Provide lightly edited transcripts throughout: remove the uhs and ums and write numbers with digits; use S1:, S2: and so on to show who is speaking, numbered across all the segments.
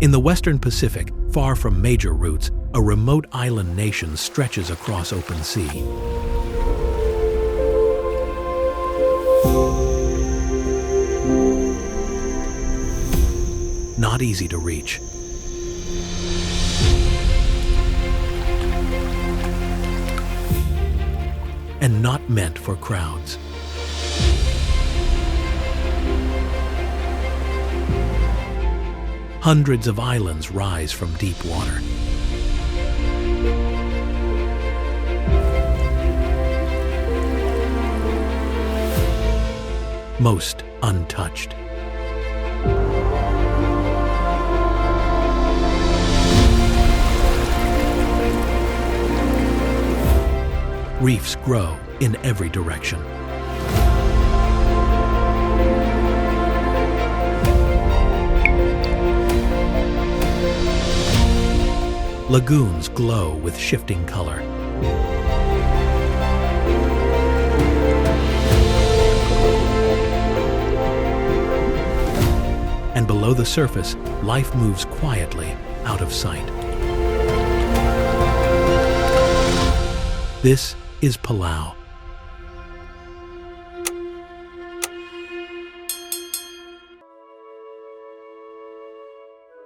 S1: In the western Pacific, far from major routes, a remote island nation stretches across open sea. Not easy to reach. And not meant for crowds. Hundreds of islands rise from deep water. Most untouched. Reefs grow in every direction. Lagoons glow with shifting color. And below the surface, life moves quietly out of sight. This is Palau.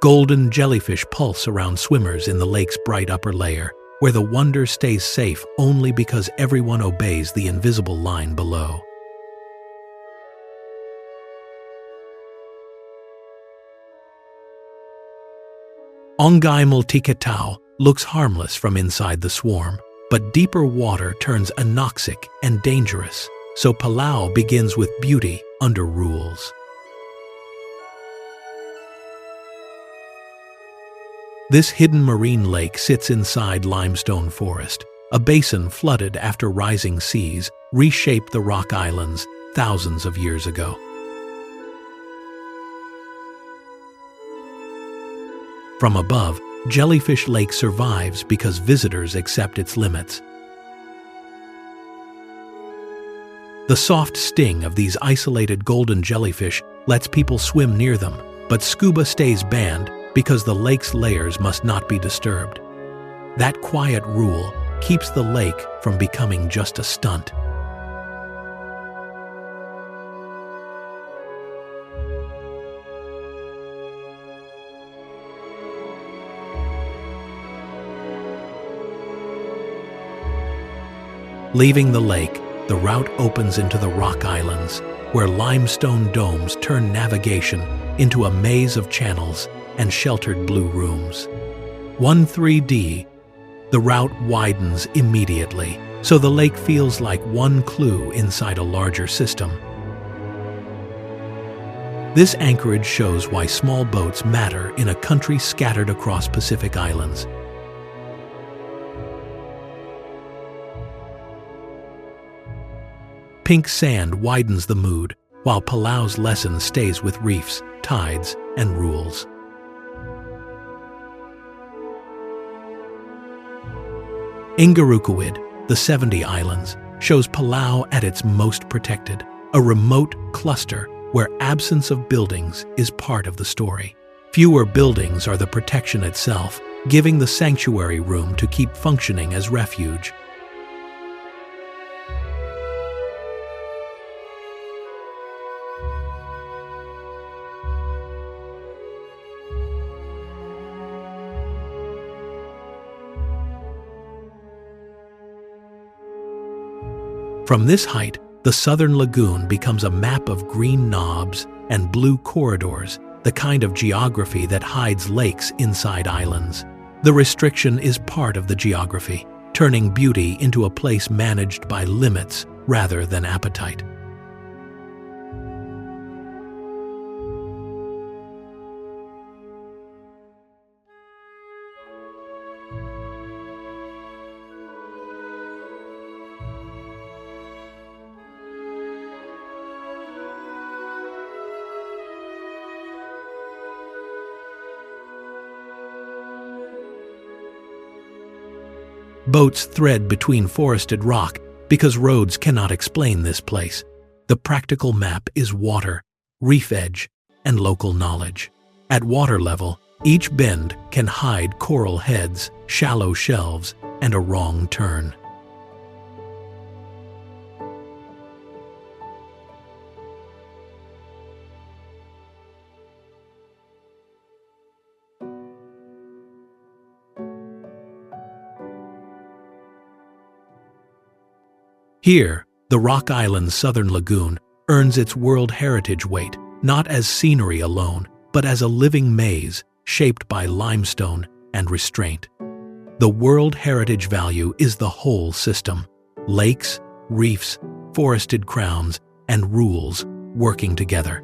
S1: Golden jellyfish pulse around swimmers in the lake's bright upper layer, where the wonder stays safe only because everyone obeys the invisible line below. Ongkai multiketau looks harmless from inside the swarm, but deeper water turns anoxic and dangerous, so Palau begins with beauty under rules. This hidden marine lake sits inside limestone forest. A basin flooded after rising seas reshaped the rock islands thousands of years ago. From above, Jellyfish Lake survives because visitors accept its limits. The soft sting of these isolated golden jellyfish lets people swim near them, but scuba stays banned because the lake's layers must not be disturbed. That quiet rule keeps the lake from becoming just a stunt. Leaving the lake, the route opens into the Rock Islands, where limestone domes turn navigation into a maze of channels and sheltered blue rooms. 13D, the route widens immediately, so the lake feels like one clue inside a larger system. This anchorage shows why small boats matter in a country scattered across Pacific islands. Pink sand widens the mood, while Palau's lesson stays with reefs, tides, and rules. Ingarukuid, the 70 Islands, shows Palau at its most protected, a remote cluster where absence of buildings is part of the story. Fewer buildings are the protection itself, giving the sanctuary room to keep functioning as refuge. From this height, the southern lagoon becomes a map of green knobs and blue corridors, the kind of geography that hides lakes inside islands. The restriction is part of the geography, turning beauty into a place managed by limits rather than appetite. Boats thread between forested rock because roads cannot explain this place. The practical map is water, reef edge, and local knowledge. At water level, Each bend can hide coral heads, shallow shelves, and a wrong turn. Here, the Rock Island's southern lagoon earns its World Heritage weight, not as scenery alone, but as a living maze shaped by limestone and restraint. The World Heritage value is the whole system: lakes, reefs, forested crowns, and rules working together.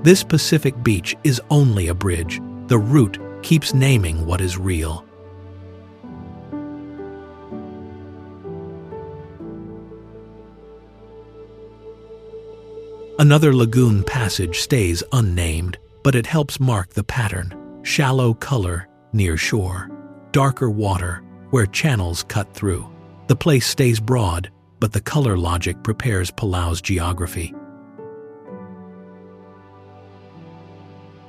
S1: This Pacific beach is only a bridge. The route keeps naming what is real. Another lagoon passage stays unnamed, but it helps mark the pattern. Shallow color near shore, darker water where channels cut through. The place stays broad, but the color logic prepares Palau's geography.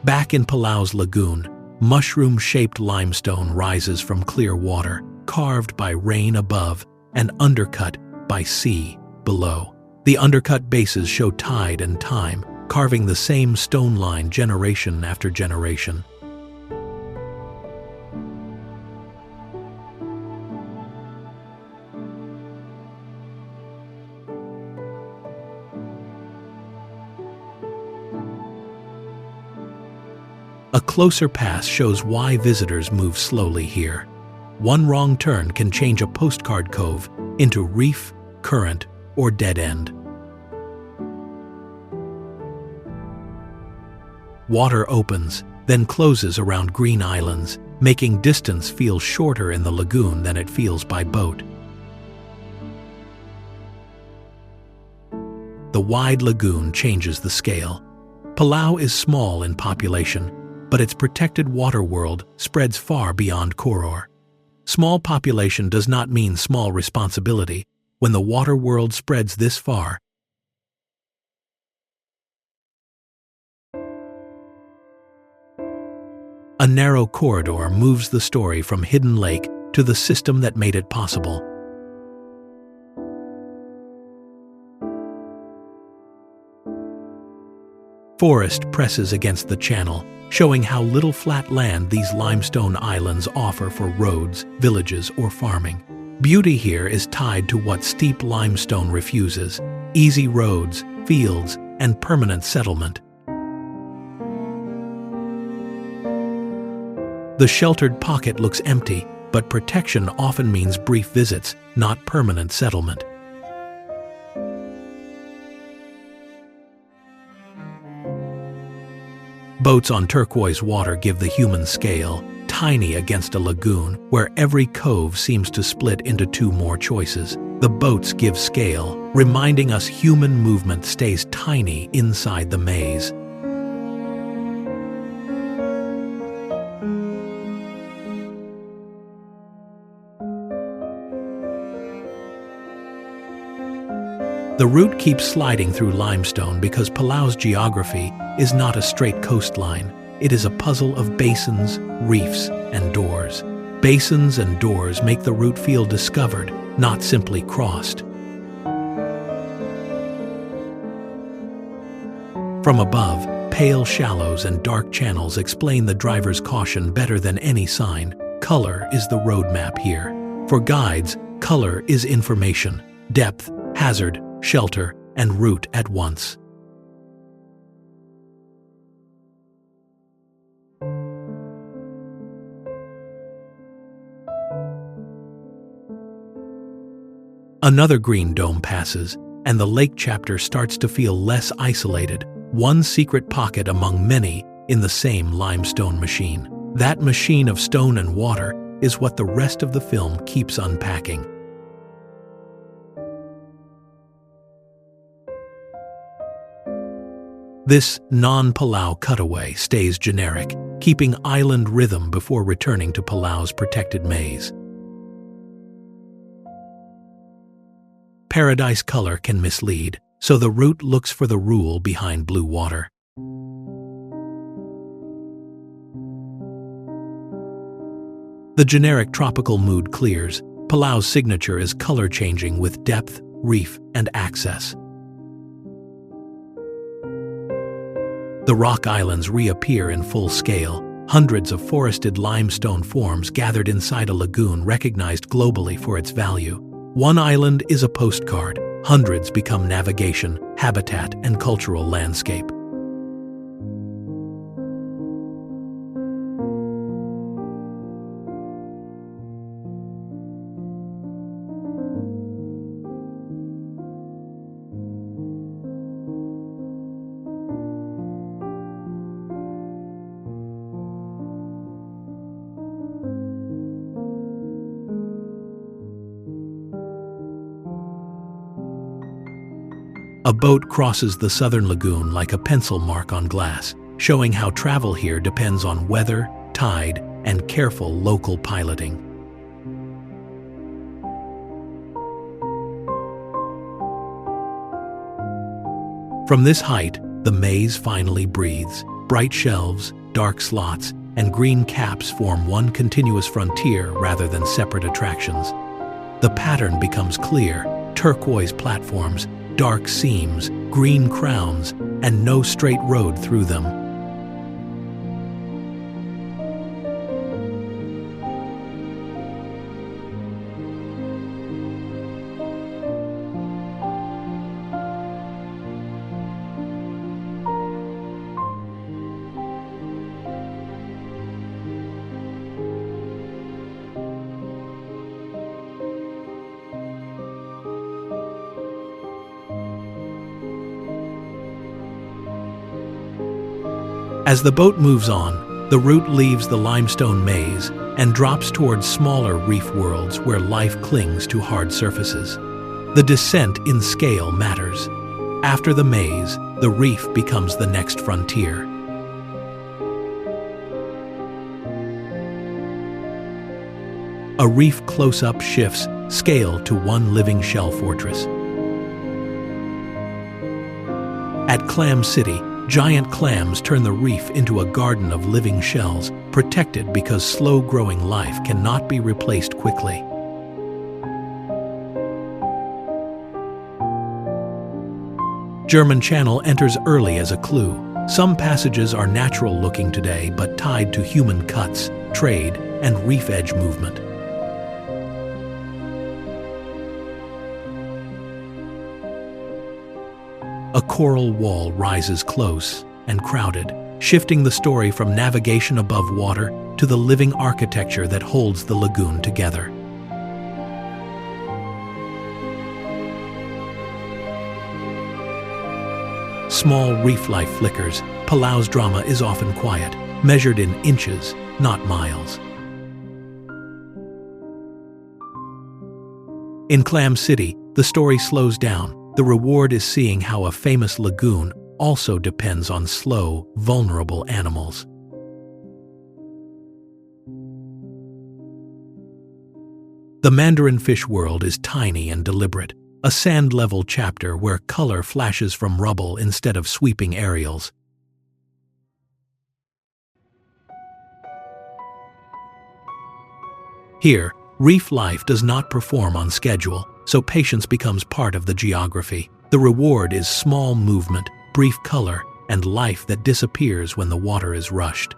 S1: Back in Palau's lagoon, mushroom-shaped limestone rises from clear water, carved by rain above and undercut by sea below. The undercut bases show tide and time, carving the same stone line generation after generation. A closer pass shows why visitors move slowly here. One wrong turn can change a postcard cove into reef, current, or dead end. Water opens, then closes around green islands, making distance feel shorter in the lagoon than it feels by boat. The wide lagoon changes the scale. Palau is small in population, but its protected water world spreads far beyond Koror. Small population does not mean small responsibility. When the water world spreads this far, a narrow corridor moves the story from hidden lake to the system that made it possible. Forest presses against the channel, showing how little flat land these limestone islands offer for roads, villages, or farming. Beauty here is tied to what steep limestone refuses: easy roads, fields, and permanent settlement. The sheltered pocket looks empty, but protection often means brief visits, not permanent settlement. Boats on turquoise water give the human scale, tiny against a lagoon where every cove seems to split into two more choices. The boats give scale, reminding us human movement stays tiny inside the maze. The route keeps sliding through limestone because Palau's geography is not a straight coastline. It is a puzzle of basins, reefs, and doors. Basins and doors make the route feel discovered, not simply crossed. From above, pale shallows and dark channels explain the driver's caution better than any sign. Color is the roadmap here. For guides, color is information: depth, hazard, shelter, and route at once. Another green dome passes, and the lake chapter starts to feel less isolated, one secret pocket among many in the same limestone machine. That machine of stone and water is what the rest of the film keeps unpacking. This non-Palau cutaway stays generic, keeping island rhythm before returning to Palau's protected maze. Paradise color can mislead, so the route looks for the rule behind blue water. The generic tropical mood clears. Palau's signature is color-changing with depth, reef, and access. The rock islands reappear in full scale, hundreds of forested limestone forms gathered inside a lagoon recognized globally for its value. One island is a postcard, hundreds become navigation, habitat, and cultural landscape. A boat crosses the southern lagoon like a pencil mark on glass, showing how travel here depends on weather, tide, and careful local piloting. From this height, the maze finally breathes. Bright shelves, dark slots, and green caps form one continuous frontier rather than separate attractions. The pattern becomes clear: turquoise platforms, dark seams, green crowns, and no straight road through them. As the boat moves on, the route leaves the limestone maze and drops towards smaller reef worlds where life clings to hard surfaces. The descent in scale matters. After the maze, the reef becomes the next frontier. A reef close-up shifts scale to one living shell fortress. At Clam City, giant clams turn the reef into a garden of living shells, protected because slow-growing life cannot be replaced quickly. German Channel enters early as a clue. Some passages are natural-looking today but tied to human cuts, trade, and reef edge movement. A coral wall rises close and crowded, shifting the story from navigation above water to the living architecture that holds the lagoon together. Small reef life flickers. Palau's drama is often quiet, measured in inches, not miles. In Clam City, the story slows down. The reward is seeing how a famous lagoon also depends on slow, vulnerable animals. The mandarin fish world is tiny and deliberate, a sand-level chapter where color flashes from rubble instead of sweeping aerials. Here, reef life does not perform on schedule, so patience becomes part of the geography. The reward is small movement, brief color, and life that disappears when the water is rushed.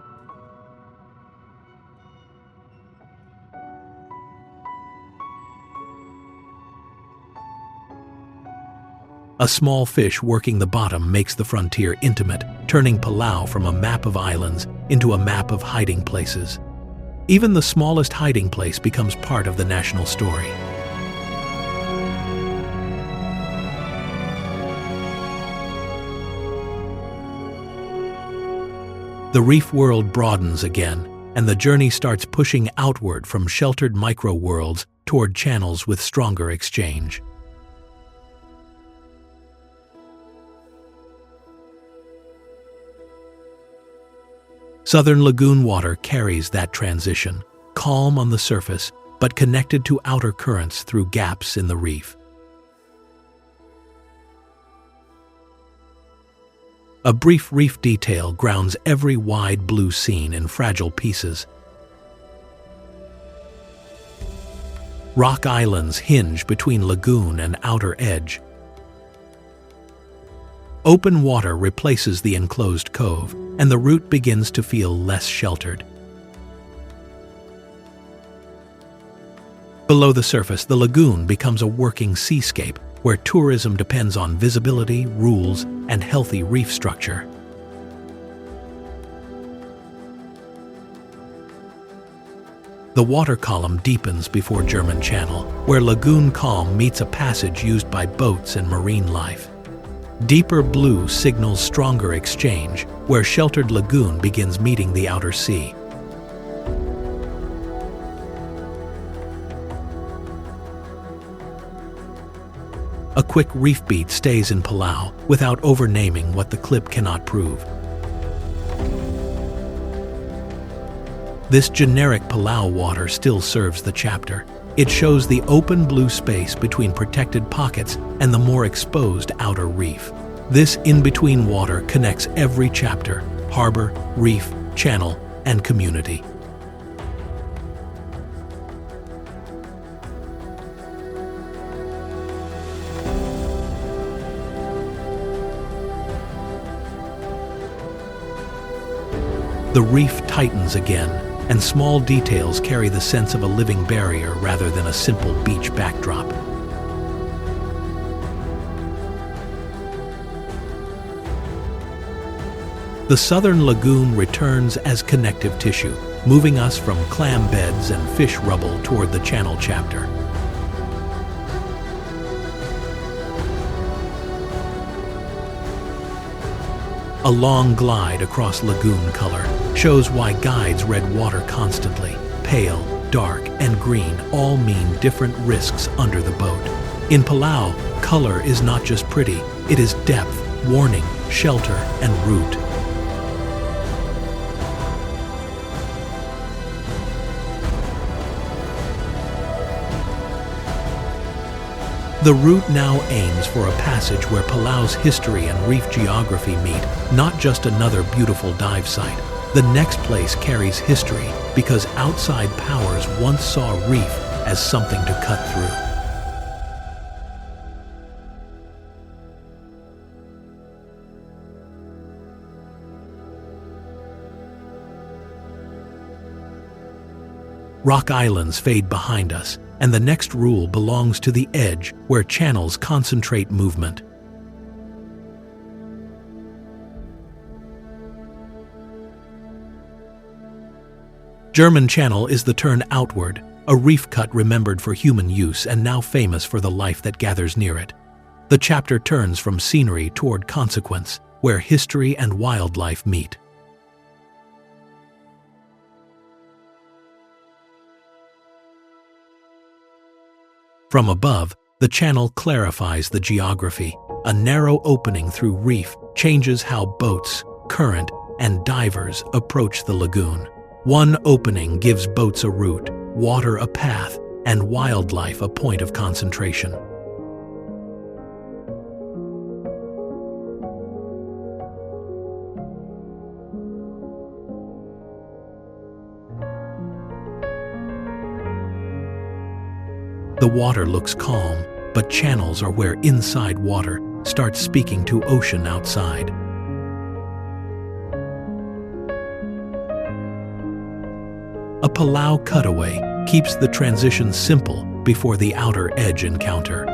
S1: A small fish working the bottom makes the frontier intimate, turning Palau from a map of islands into a map of hiding places. Even the smallest hiding place becomes part of the national story. The reef world broadens again, and the journey starts pushing outward from sheltered micro-worlds toward channels with stronger exchange. Southern lagoon water carries that transition, calm on the surface, but connected to outer currents through gaps in the reef. A brief reef detail grounds every wide blue scene in fragile pieces. Rock islands hinge between lagoon and outer edge. Open water replaces the enclosed cove, and the route begins to feel less sheltered. Below the surface, the lagoon becomes a working seascape where tourism depends on visibility, rules, and healthy reef structure. The water column deepens before German Channel, where lagoon calm meets a passage used by boats and marine life. Deeper blue signals stronger exchange, where sheltered lagoon begins meeting the outer sea. A quick reef beat stays in Palau without overnaming what the clip cannot prove. This generic Palau water still serves the chapter. It shows the open blue space between protected pockets and the more exposed outer reef. This in-between water connects every chapter: harbor, reef, channel, and community. The reef tightens again, and small details carry the sense of a living barrier rather than a simple beach backdrop. The southern lagoon returns as connective tissue, moving us from clam beds and fish rubble toward the channel chapter. A long glide across lagoon color shows why guides read water constantly. Pale, dark, and green all mean different risks under the boat. In Palau, color is not just pretty, it is depth, warning, shelter, and route. The route now aims for a passage where Palau's history and reef geography meet, not just another beautiful dive site. The next place carries history because outside powers once saw reef as something to cut through. Rock islands fade behind us, and the next rule belongs to the edge where channels concentrate movement. German Channel is the turn outward, a reef cut remembered for human use and now famous for the life that gathers near it. The chapter turns from scenery toward consequence, where history and wildlife meet. From above, the channel clarifies the geography. A narrow opening through reef changes how boats, current, and divers approach the lagoon. One opening gives boats a route, water a path, and wildlife a point of concentration. The water looks calm, but channels are where inside water starts speaking to ocean outside. A Palau cutaway keeps the transition simple before the outer edge encounter.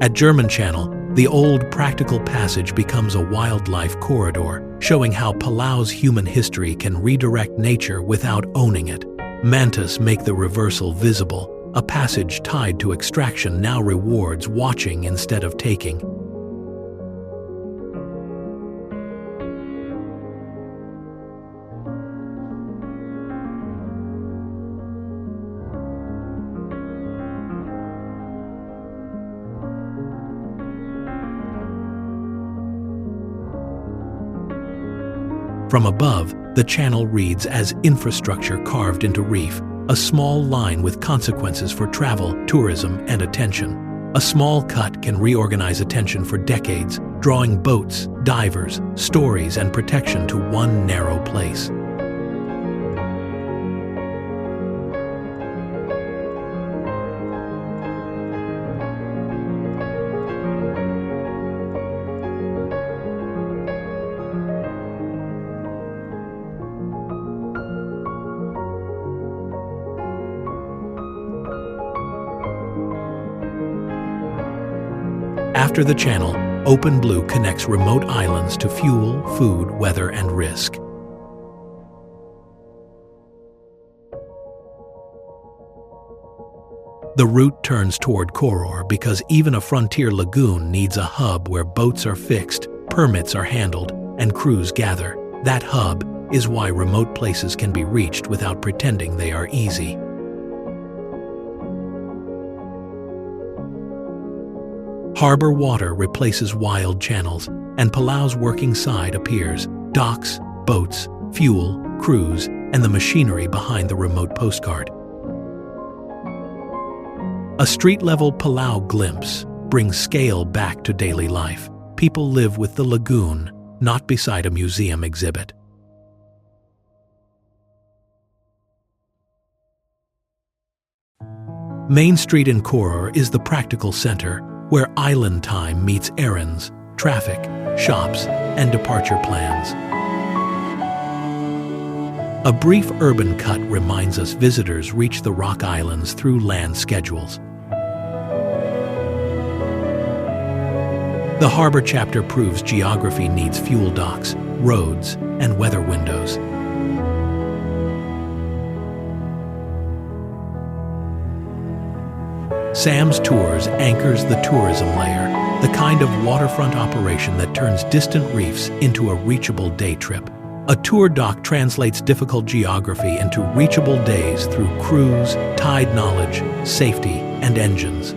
S1: At German Channel, the old practical passage becomes a wildlife corridor, showing how Palau's human history can redirect nature without owning it. Mantas make the reversal visible. A passage tied to extraction now rewards watching instead of taking. From above, the channel reads as infrastructure carved into reef, a small line with consequences for travel, tourism, and attention. A small cut can reorganize attention for decades, drawing boats, divers, stories, and protection to one narrow place. After the channel, Open Blue connects remote islands to fuel, food, weather, and risk. The route turns toward Koror because even a frontier lagoon needs a hub where boats are fixed, permits are handled, and crews gather. That hub is why remote places can be reached without pretending they are easy. Harbor water replaces wild channels, and Palau's working side appears: docks, boats, fuel, crews, and the machinery behind the remote postcard. A street-level Palau glimpse brings scale back to daily life. People live with the lagoon, not beside a museum exhibit. Main Street in Koror is the practical center, where island time meets errands, traffic, shops, and departure plans. A brief urban cut reminds us visitors reach the Rock Islands through land schedules. The harbor chapter proves geography needs fuel docks, roads, and weather windows. Sam's Tours anchors the tourism layer, the kind of waterfront operation that turns distant reefs into a reachable day trip. A tour dock translates difficult geography into reachable days through crews, tide knowledge, safety, and engines.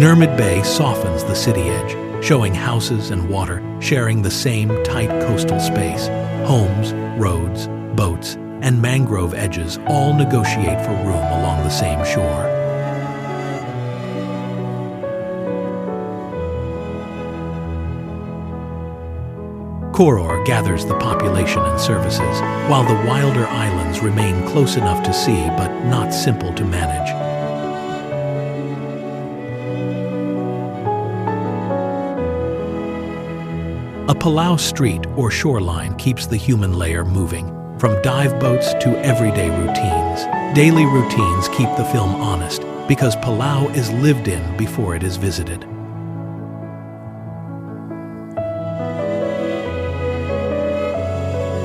S1: Nurmid Bay softens the city edge, showing houses and water sharing the same tight coastal space. Homes, roads, boats, and mangrove edges all negotiate for room along the same shore. Koror gathers the population and services, while the wilder islands remain close enough to see but not simple to manage. A Palau street or shoreline keeps the human layer moving, from dive boats to everyday routines. Daily routines keep the film honest, because Palau is lived in before it is visited.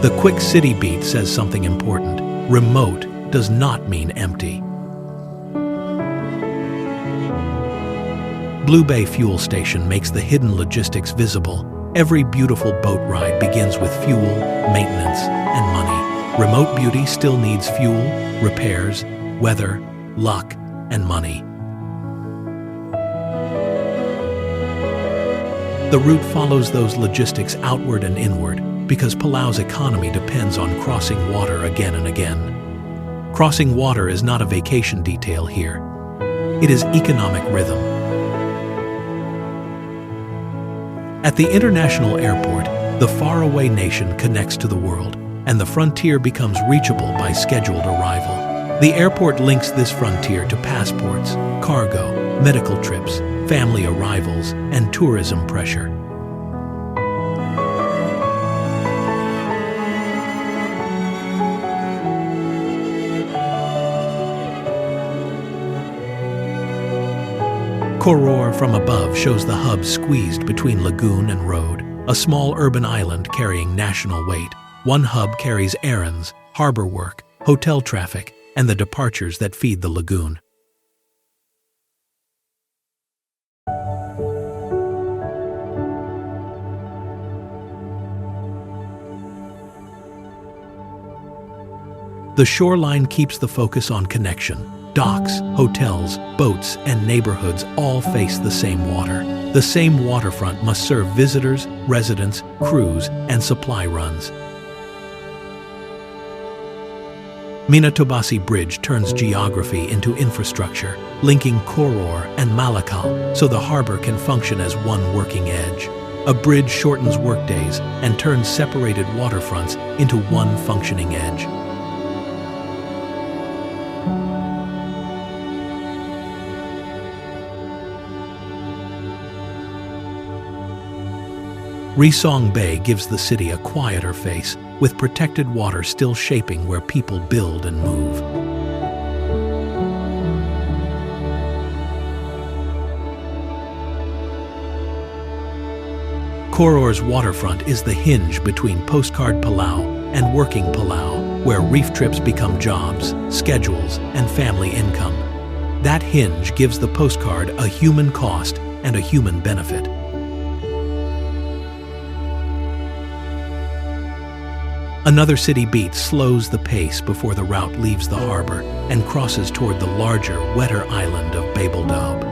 S1: The quick city beat says something important. Remote does not mean empty. Blue Bay Fuel Station makes the hidden logistics visible. Every beautiful boat ride begins with fuel, maintenance, and money. Remote beauty still needs fuel, repairs, weather, luck, and money. The route follows those logistics outward and inward because Palau's economy depends on crossing water again and again. Crossing water is not a vacation detail here. It is economic rhythm. At the international airport, the faraway nation connects to the world, and the frontier becomes reachable by scheduled arrival. The airport links this frontier to passports, cargo, medical trips, family arrivals, and tourism pressure. Koror from above shows the hub squeezed between lagoon and road, a small urban island carrying national weight. One hub carries errands, harbor work, hotel traffic, and the departures that feed the lagoon. The shoreline keeps the focus on connection. Docks, hotels, boats, and neighborhoods all face the same water. The same waterfront must serve visitors, residents, crews, and supply runs. Minatobasi Bridge turns geography into infrastructure, linking Koror and Malakal so the harbor can function as one working edge. A bridge shortens workdays and turns separated waterfronts into one functioning edge. Risong Bay gives the city a quieter face, with protected water still shaping where people build and move. Koror's waterfront is the hinge between postcard Palau and working Palau, where reef trips become jobs, schedules, and family income. That hinge gives the postcard a human cost and a human benefit. Another city beat slows the pace before the route leaves the harbor and crosses toward the larger, wetter island of Babeldaub.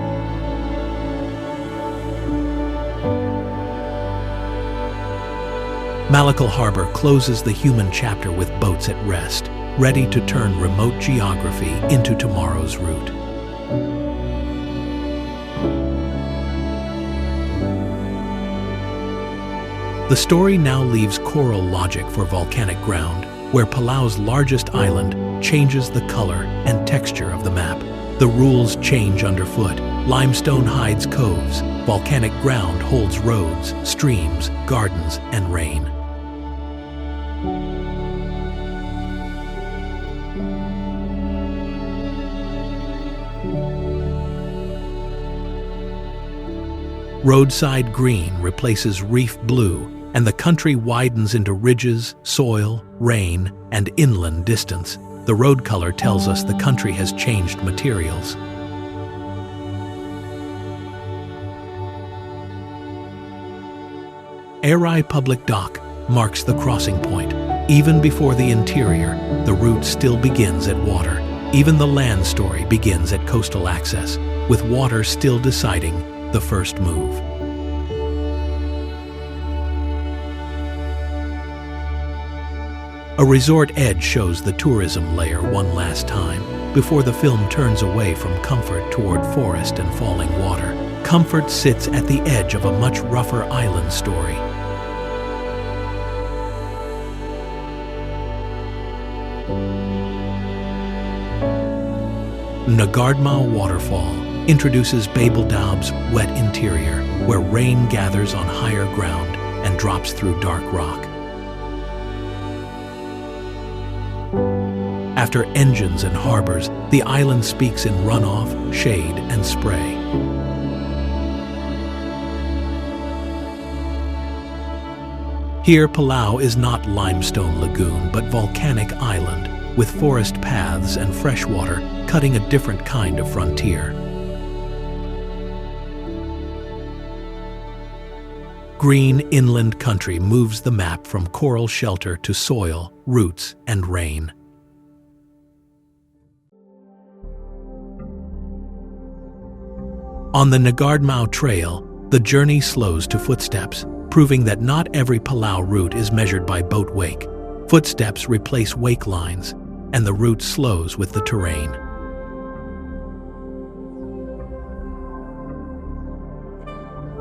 S1: Malakal Harbor closes the human chapter with boats at rest, ready to turn remote geography into tomorrow's route. The story now leaves choral logic for volcanic ground, where Palau's largest island changes the color and texture of the map. The rules change underfoot. Limestone hides coves. Volcanic ground holds roads, streams, gardens, and rain. Roadside green replaces reef blue, and the country widens into ridges, soil, rain, and inland distance. The road color tells us the country has changed materials. Arai Public Dock marks the crossing point. Even before the interior, the route still begins at water. Even the land story begins at coastal access, with water still deciding the first move. A resort edge shows the tourism layer one last time, before the film turns away from comfort toward forest and falling water. Comfort sits at the edge of a much rougher island story. Nagardmau Waterfall introduces Babeldaub's wet interior, where rain gathers on higher ground and drops through dark rock. After engines and harbors, the island speaks in runoff, shade, and spray. Here, Palau is not limestone lagoon, but volcanic island, with forest paths and fresh water cutting a different kind of frontier. Green inland country moves the map from coral shelter to soil, roots, and rain. On the Nagardmau Trail, the journey slows to footsteps, proving that not every Palau route is measured by boat wake. Footsteps replace wake lines, and the route slows with the terrain.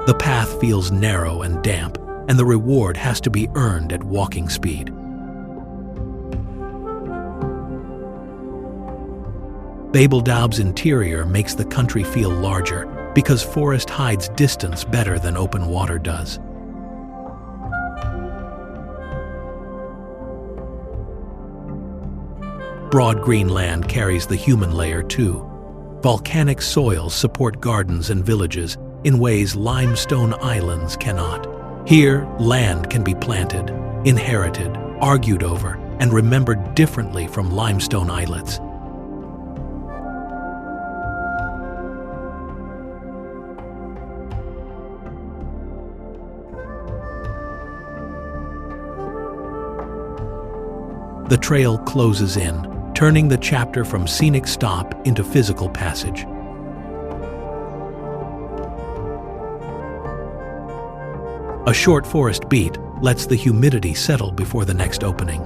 S1: The path feels narrow and damp, and the reward has to be earned at walking speed. Babeldaub's interior makes the country feel larger, because forest hides distance better than open water does. Broad green land carries the human layer too. Volcanic soils support gardens and villages in ways limestone islands cannot. Here, land can be planted, inherited, argued over, and remembered differently from limestone islets. The trail closes in, turning the chapter from scenic stop into physical passage. A short forest beat lets the humidity settle before the next opening.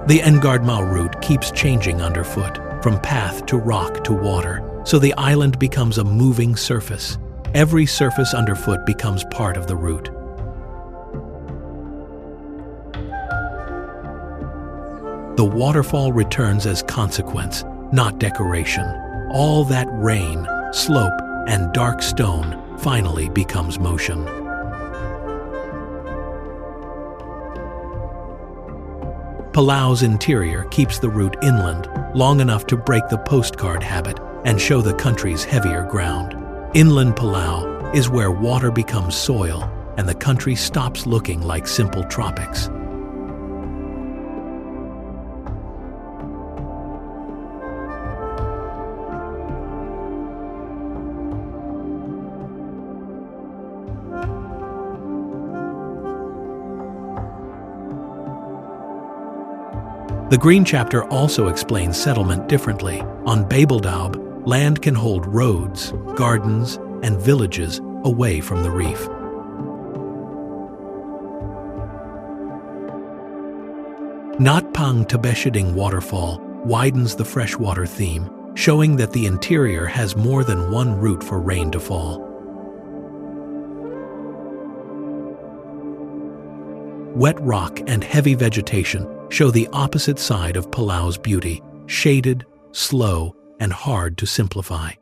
S1: The Engardmau route keeps changing underfoot, from path to rock to water, so the island becomes a moving surface. Every surface underfoot becomes part of the route. The waterfall returns as consequence, not decoration. All that rain, slope, and dark stone finally becomes motion. Palau's interior keeps the route inland long enough to break the postcard habit and show the country's heavier ground. Inland Palau is where water becomes soil and the country stops looking like simple tropics. The Green chapter also explains settlement differently. On Babeldaub, land can hold roads, gardens, and villages away from the reef. Natpang Tabeshading waterfall widens the freshwater theme, showing that the interior has more than one route for rain to fall. Wet rock and heavy vegetation show the opposite side of Palau's beauty, shaded, slow, and hard to simplify.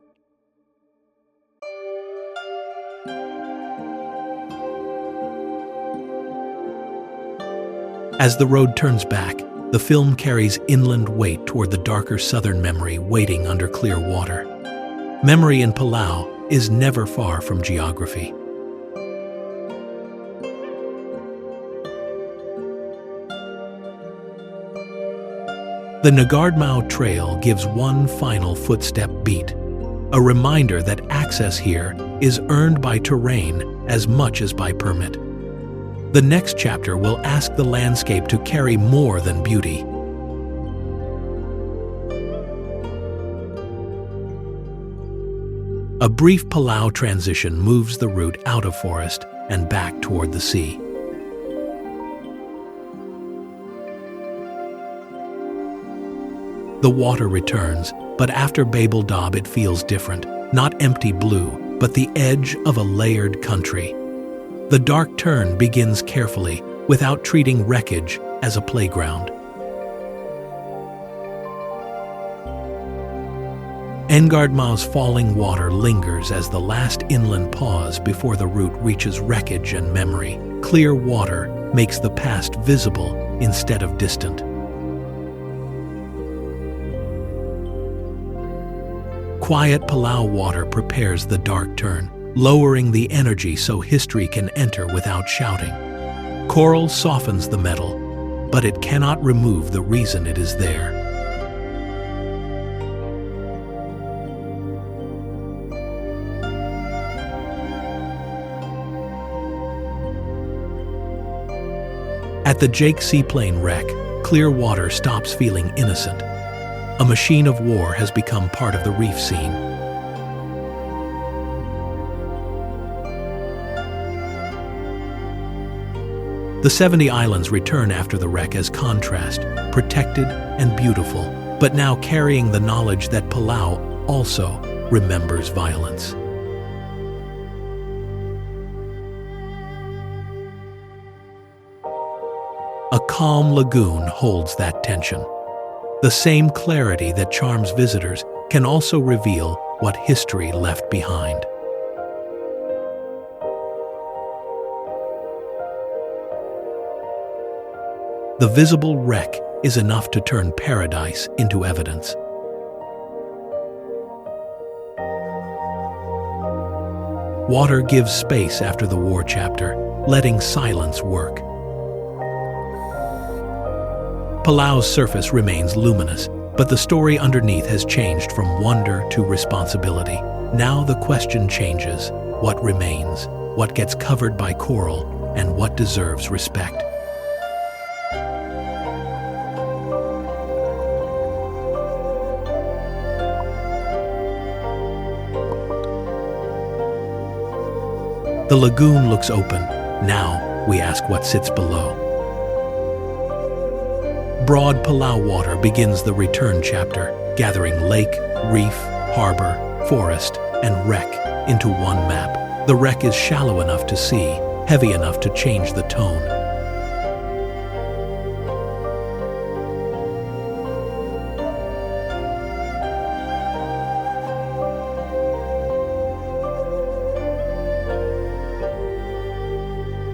S1: As the road turns back, the film carries inland weight toward the darker southern memory waiting under clear water. Memory in Palau is never far from geography. The Engardmau Trail gives one final footstep beat, a reminder that access here is earned by terrain as much as by permit. The next chapter will ask the landscape to carry more than beauty. A brief Palau transition moves the route out of forest and back toward the sea. The water returns, but after Babeldaub it feels different, not empty blue, but the edge of a layered country. The dark turn begins carefully, without treating wreckage as a playground. Engardmau's falling water lingers as the last inland pause before the route reaches wreckage and memory. Clear water makes the past visible instead of distant. Quiet Palau water prepares the dark turn, lowering the energy so history can enter without shouting. Coral softens the metal, but it cannot remove the reason it is there. At the Jake Seaplane wreck, clear water stops feeling innocent. A machine of war has become part of the reef scene. The 70 islands return after the wreck as contrast, protected and beautiful, but now carrying the knowledge that Palau also remembers violence. A calm lagoon holds that tension. The same clarity that charms visitors can also reveal what history left behind. The visible wreck is enough to turn paradise into evidence. Water gives space after the war chapter, letting silence work. Palau's surface remains luminous, but the story underneath has changed from wonder to responsibility. Now the question changes: what remains, what gets covered by coral, and what deserves respect? The lagoon looks open. Now, we ask what sits below. Broad Palau water begins the return chapter, gathering lake, reef, harbor, forest, and wreck into one map. The wreck is shallow enough to see, heavy enough to change the tone.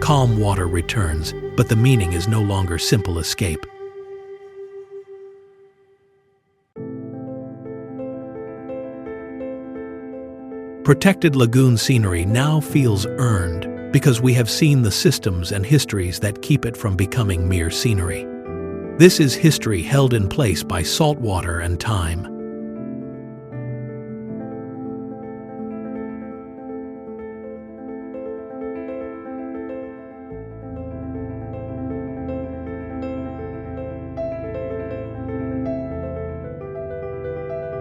S1: Calm water returns, but the meaning is no longer simple escape. Protected lagoon scenery now feels earned because we have seen the systems and histories that keep it from becoming mere scenery. This is history held in place by salt water and time.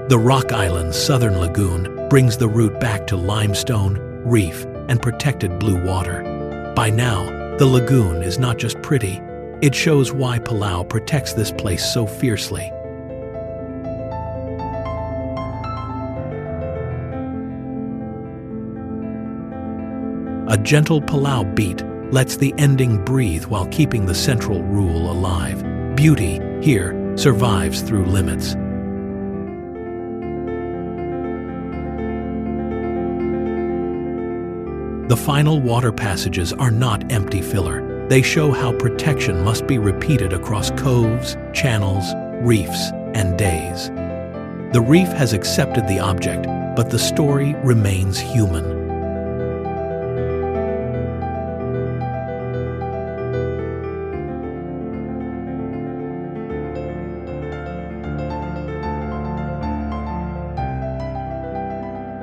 S1: The Rock Island's southern lagoon brings the route back to limestone, reef, and protected blue water. By now, the lagoon is not just pretty, it shows why Palau protects this place so fiercely. A gentle Palau beat lets the ending breathe while keeping the central rule alive. Beauty, here, survives through limits. The final water passages are not empty filler. They show how protection must be repeated across coves, channels, reefs, and days. The reef has accepted the object, but the story remains human.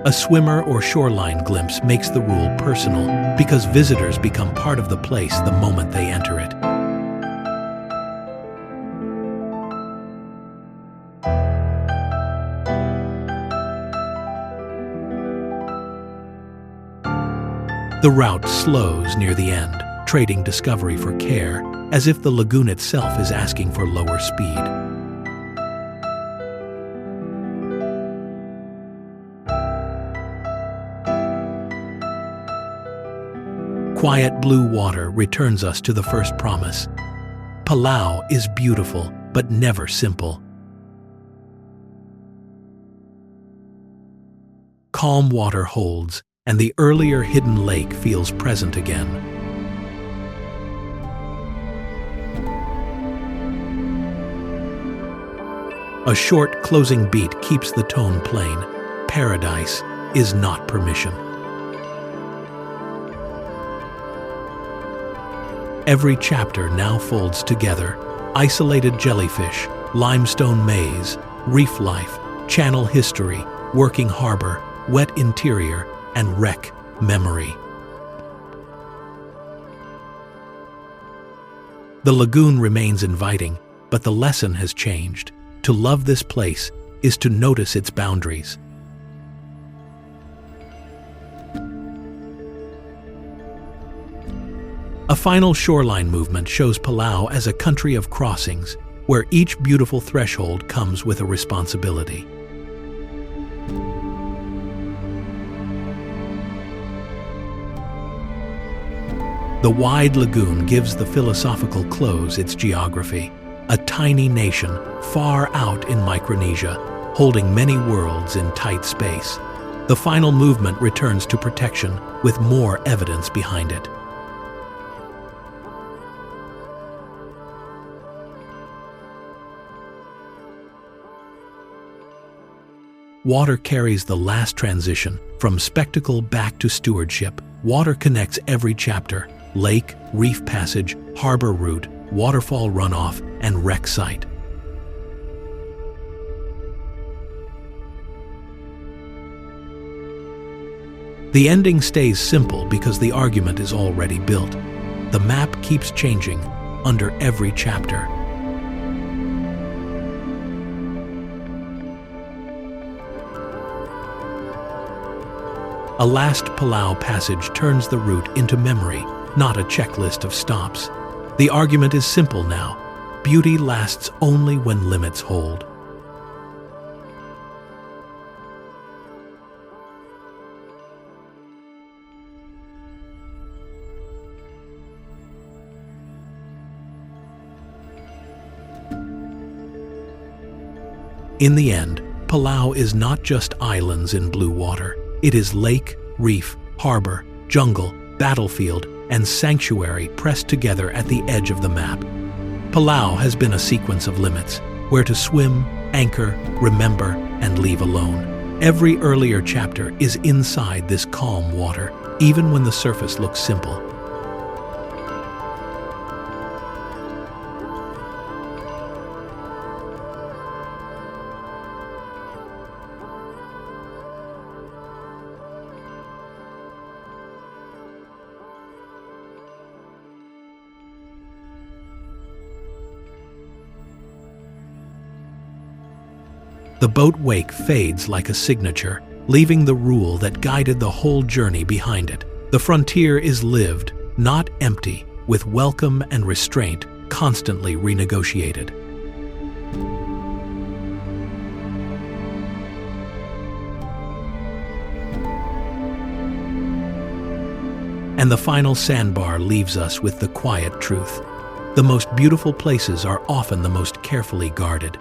S1: A swimmer or shoreline glimpse makes the rule personal because visitors become part of the place the moment they enter it. The route slows near the end, trading discovery for care, as if the lagoon itself is asking for lower speed. Quiet blue water returns us to the first promise. Palau is beautiful, but never simple. Calm water holds, and the earlier hidden lake feels present again. A short closing beat keeps the tone plain. Paradise is not permission. Every chapter now folds together: isolated jellyfish, limestone maze, reef life, channel history, working harbor, wet interior, and wreck memory. The lagoon remains inviting, but the lesson has changed. To love this place is to notice its boundaries. A final shoreline movement shows Palau as a country of crossings, where each beautiful threshold comes with a responsibility. The wide lagoon gives the philosophical close its geography, a tiny nation far out in Micronesia, holding many worlds in tight space. The final movement returns to protection with more evidence behind it. Water carries the last transition, from spectacle back to stewardship. Water connects every chapter: lake, reef passage, harbor route, waterfall runoff, and wreck site. The ending stays simple because the argument is already built. The map keeps changing under every chapter. A last Palau passage turns the route into memory, not a checklist of stops. The argument is simple now. Beauty lasts only when limits hold. In the end, Palau is not just islands in blue water. It is lake, reef, harbor, jungle, battlefield, and sanctuary pressed together at the edge of the map. Palau has been a sequence of limits, where to swim, anchor, remember, and leave alone. Every earlier chapter is inside this calm water, even when the surface looks simple. The boat wake fades like a signature, leaving the rule that guided the whole journey behind it. The frontier is lived, not empty, with welcome and restraint constantly renegotiated. And the final sandbar leaves us with the quiet truth. The most beautiful places are often the most carefully guarded.